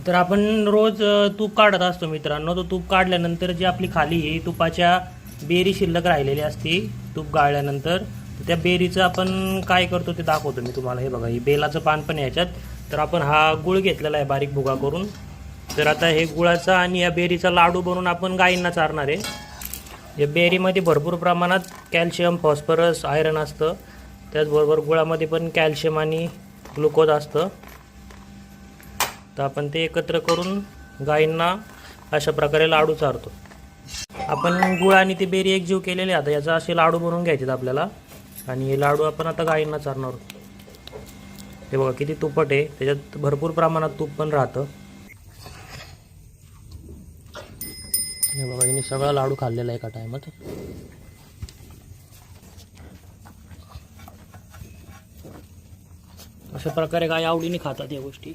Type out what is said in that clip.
तर आपण रोज तूप काढत असतो मित्रांनो. तो तूप काढल्यानंतर जी आपली खाली आहे तुपाच्या बेरी शिल्लक राहिलेली असते तूप गाळल्यानंतर, त्या बेरीचं आपण काय करतो ते दाखवतो मी तुम्हाला. हे बघा, ही बेलाचं पान पण याच्यात. तर आपण हा गुळ घेतलेला आहे बारीक भुगा करून. तर आता हे गुळाचा आणि या बेरीचा लाडू बनवून आपण गायींना चारणार आहे. या बेरीमध्ये भरपूर प्रमाणात कॅल्शियम, फॉस्फरस, आयरन असतं. त्याचबरोबर गुळामध्ये पण कॅल्शियम आणि ग्लुकोज असतं. तर आपण ते एकत्र करून गायींना अशा प्रकारे लाडू चारतो. आपण गुळ आणि ती बेरी एकजीव केलेले. आता याचा असे लाडू बनवून घ्यायचे आपल्याला आणि हे लाडू आपण आता गायींना चारणार आहोत. हे बघा किती तुपट आहे, त्याच्यात भरपूर प्रमाणात तूप पण राहतं. हे बघा, हिने सगळा लाडू खाल्लेला आहे एका टायमात. अशा प्रकारे गाय आवडीने खातात या गोष्टी.